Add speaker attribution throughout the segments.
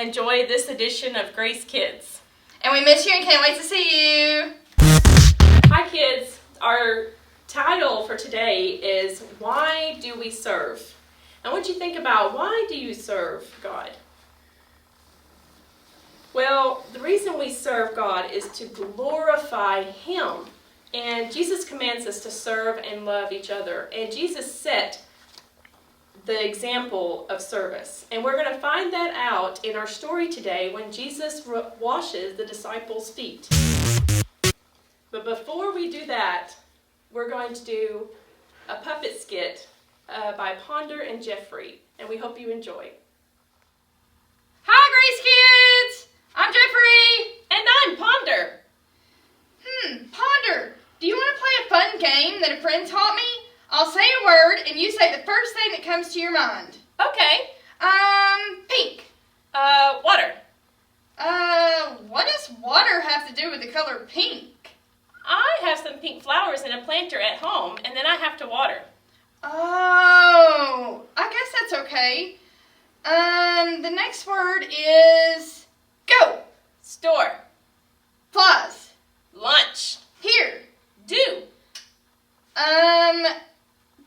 Speaker 1: enjoy this edition of Grace Kids.
Speaker 2: And we miss you and can't wait to see you.
Speaker 1: Hi kids, our title for today is Why Do We Serve? I want you to think about, why do you serve God? Well, the reason we serve God is to glorify Him. And Jesus commands us to serve and love each other. And Jesus set the example of service. And we're going to find that out in our story today when Jesus washes the disciples' feet. But before we do that, we're going to do a puppet skit by Ponder and Jeffrey. And we hope you enjoy.
Speaker 2: Hi, Grace Kids! I'm Jeffrey!
Speaker 1: And I'm Ponder!
Speaker 2: Ponder, do you want to play a fun game that a friend taught me? I'll say a word and you say the first thing that comes to your mind.
Speaker 1: Okay.
Speaker 2: Pink.
Speaker 1: Water.
Speaker 2: What does water have to do with the color pink?
Speaker 1: I have some pink flowers in a planter at home, and then I have to water.
Speaker 2: Oh, I guess that's okay. The next word is go.
Speaker 1: Store.
Speaker 2: Flies.
Speaker 1: Lunch.
Speaker 2: Here.
Speaker 1: Do.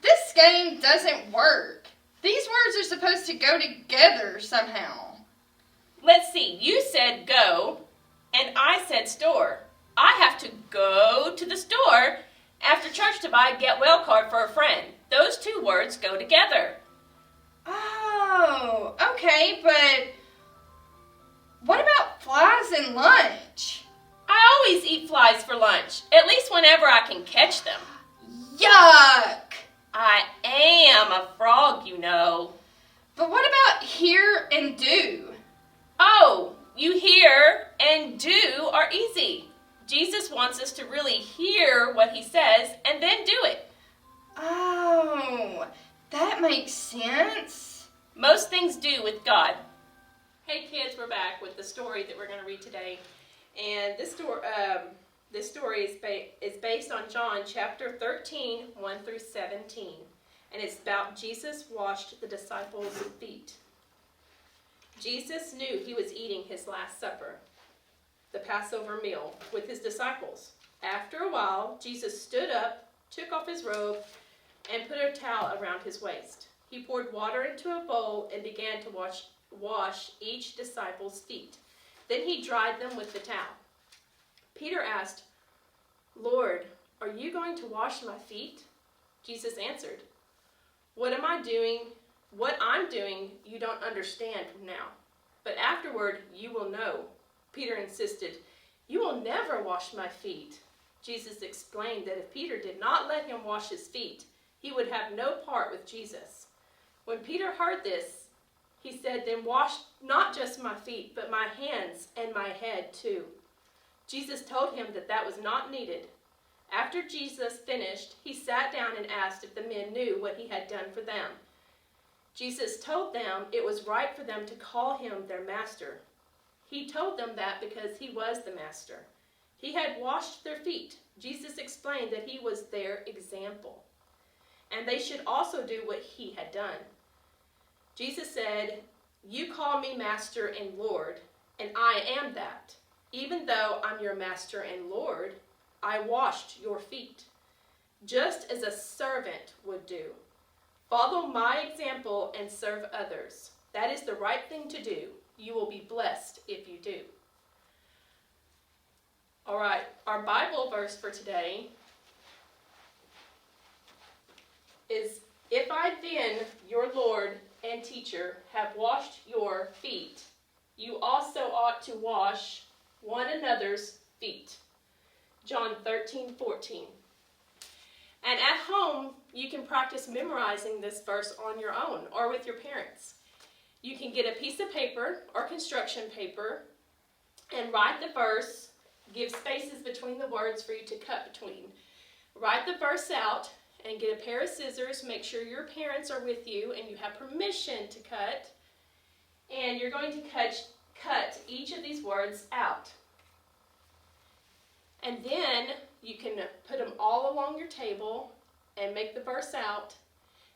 Speaker 2: This game doesn't work. These words are supposed to go together somehow.
Speaker 1: Let's see. You said go, and I said store. I have to go to the store after church to buy a get well card for a friend. Those two words go together.
Speaker 2: Oh, okay, but what about flies and lunch?
Speaker 1: I always eat flies for lunch, at least whenever I can catch them.
Speaker 2: Yuck!
Speaker 1: I am a frog, you know.
Speaker 2: But what about hear and do?
Speaker 1: Oh, you hear and do are easy. Jesus wants us to really hear what He says and then do it.
Speaker 2: Oh, that makes sense.
Speaker 1: Most things do with God. Hey kids, we're back with the story that we're going to read today. And this story is based on John chapter 13, 1 through 17. And it's about Jesus washed the disciples' feet. Jesus knew He was eating His Last Supper, the Passover meal, with His disciples. After a while, Jesus stood up, took off His robe, and put a towel around His waist. He poured water into a bowl and began to wash each disciple's feet. Then He dried them with the towel. Peter asked, "Lord, are you going to wash my feet?" Jesus answered, What I'm doing, you don't understand now. But afterward, you will know." Peter insisted, "You will never wash my feet." Jesus explained that if Peter did not let him wash his feet, he would have no part with Jesus. When Peter heard this, he said, "Then wash not just my feet, but my hands and my head too." Jesus told him that was not needed. After Jesus finished, he sat down and asked if the men knew what he had done for them. Jesus told them it was right for them to call him their master. He told them that because he was the master. He had washed their feet. Jesus explained that he was their example, and they should also do what he had done. Jesus said, "You call me Master and Lord, and I am that. Even though I'm your Master and Lord, I washed your feet, just as a servant would do. Follow my example and serve others. That is the right thing to do. You will be blessed if you do." All right, our Bible verse for today is, "If I then, your Lord and teacher, have washed your feet, you also ought to wash one another's feet." John 13:14. And at home, you can practice memorizing this verse on your own or with your parents. You can get a piece of paper or construction paper and write the verse, give spaces between the words for you to cut between. Write the verse out and get a pair of scissors. Make sure your parents are with you and you have permission to cut. And you're going to cut each of these words out. And then you can put them all along your table and make the verse out.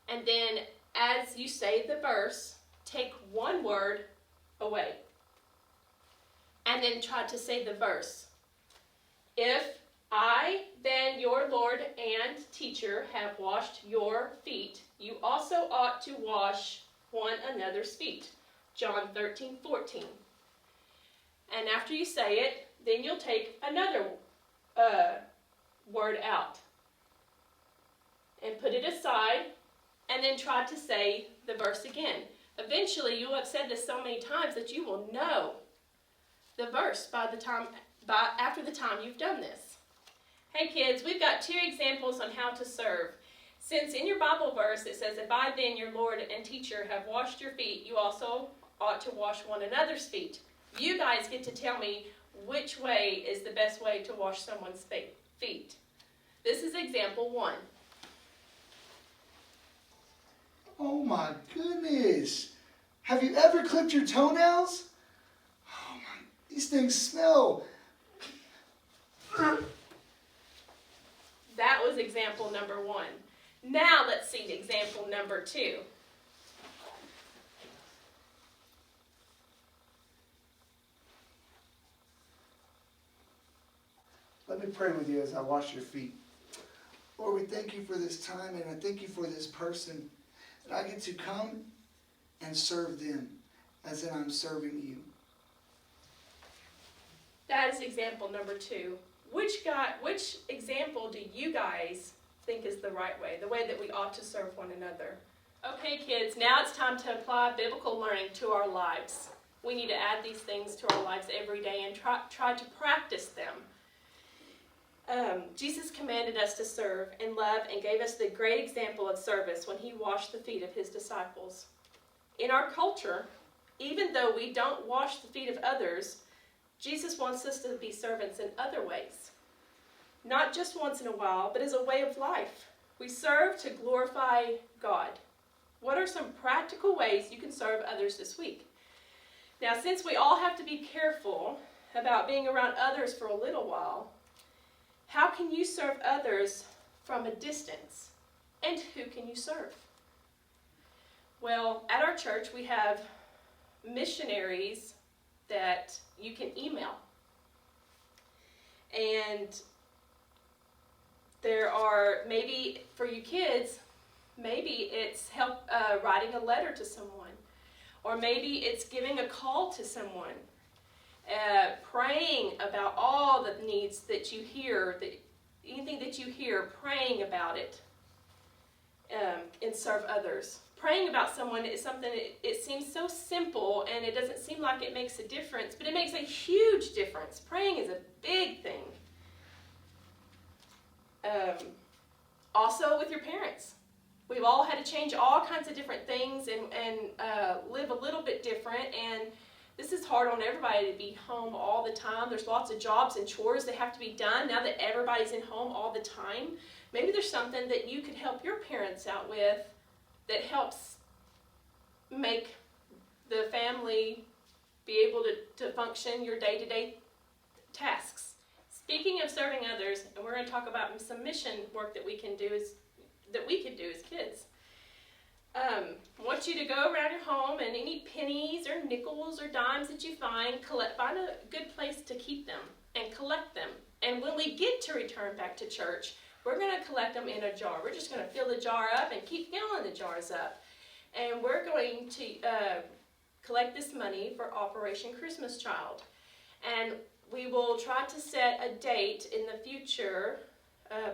Speaker 1: And then as you say the verse, take one word away. and then try to say the verse. If I, then your Lord and teacher, have washed your feet, you also ought to wash one another's feet. John 13:14. And after you say it, then you'll take another word out and put it aside, and then try to say the verse again. Eventually, you'll have said this so many times that you will know the verse after the time you've done this. Hey kids, we've got 2 examples on how to serve. Since in your Bible verse it says, if I then, your Lord and teacher, have washed your feet, you also ought to wash one another's feet. You guys get to tell me which way is the best way to wash someone's feet. This is example 1.
Speaker 3: Oh my goodness. Have you ever clipped your toenails? Oh my, these things smell.
Speaker 1: That was example number 1. Now let's see example number 2.
Speaker 3: Let me pray with you as I wash your feet. Lord, we thank you for this time, and I thank you for this person, that I get to come and serve them as in I'm serving you.
Speaker 1: That is example number 2. Which example do you guys think is the right way, the way that we ought to serve one another? Okay, kids, now it's time to apply biblical learning to our lives. We need to add these things to our lives every day and try to practice them. Jesus commanded us to serve and love and gave us the great example of service when he washed the feet of his disciples. In our culture, even though we don't wash the feet of others, Jesus wants us to be servants in other ways. Not just once in a while, but as a way of life. We serve to glorify God. What are some practical ways you can serve others this week? Now, since we all have to be careful about being around others for a little while, how can you serve others from a distance? And who can you serve? Well, at our church, we have missionaries that you can email. And there are, maybe for you kids, maybe it's writing a letter to someone. Or maybe it's giving a call to someone. Praying about all the needs that you hear, anything that you hear, praying about it, and serve others. Praying about someone is something, it seems so simple, and it doesn't seem like it makes a difference, but it makes a huge difference. Praying is a big thing. Also with your parents. We've all had to change all kinds of different things and live a little bit different, and this is hard on everybody to be home all the time. There's lots of jobs and chores that have to be done now that everybody's in home all the time. Maybe there's something that you could help your parents out with that helps make the family be able to function your day-to-day tasks. Speaking of serving others, and we're going to talk about some mission work that we could do as kids. I want you to go around your home, and any pennies or nickels or dimes that you find a good place to keep them and collect them. And when we get to return back to church, we're going to collect them in a jar. We're just going to fill the jar up and keep filling the jars up. And we're going to collect this money for Operation Christmas Child. And we will try to set a date in the future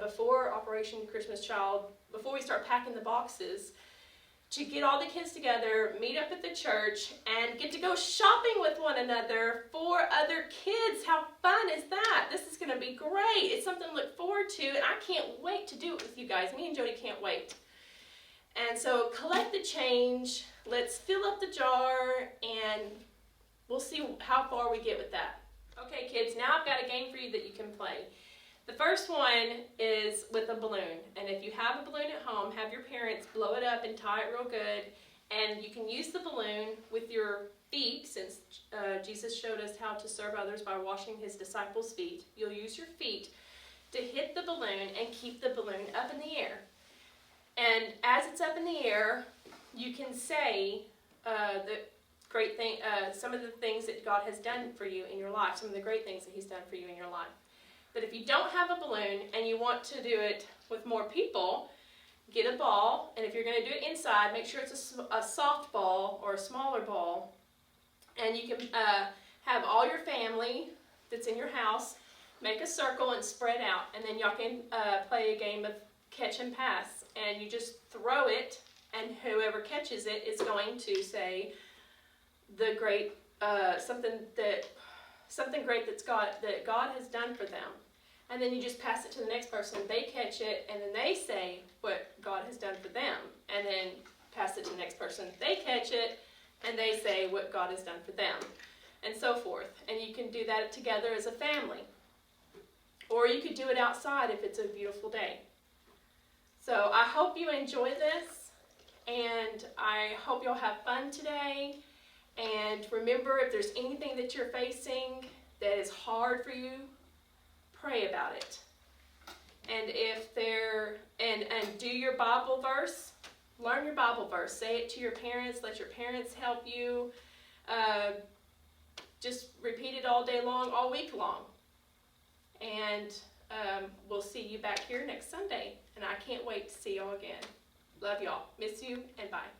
Speaker 1: before Operation Christmas Child, before we start packing the boxes, to get all the kids together, meet up at the church, and get to go shopping with one another for other kids. How fun is that? This is going to be great. It's something to look forward to, and I can't wait to do it with you guys. Me and Jody can't wait. And so collect the change. Let's fill up the jar, and we'll see how far we get with that. Okay, kids, now I've got a game for you that you can play. The first one is with a balloon, and if you have a balloon at home, have your parents blow it up and tie it real good, and you can use the balloon with your feet, since Jesus showed us how to serve others by washing his disciples' feet. You'll use your feet to hit the balloon and keep the balloon up in the air. And as it's up in the air, you can say great thing, some of the things that God has done for you in your life, some of the great things that He's done for you in your life. But if you don't have a balloon and you want to do it with more people, get a ball, and if you're going to do it inside, make sure it's a soft ball or a smaller ball, and you can have all your family that's in your house make a circle and spread out, and then y'all can play a game of catch and pass, and you just throw it, and whoever catches it is going to say the great something great that God has done for them. And then you just pass it to the next person. They catch it, and then they say what God has done for them. And then pass it to the next person. They catch it, and they say what God has done for them. And so forth. And you can do that together as a family. Or you could do it outside if it's a beautiful day. So I hope you enjoy this. And I hope you'll have fun today. And remember, if there's anything that you're facing that is hard for you, pray about it. And and do your Bible verse. Learn your Bible verse. Say it to your parents. Let your parents help you. Just repeat it all day long, all week long. And we'll see you back here next Sunday. And I can't wait to see y'all again. Love y'all. Miss you, and bye.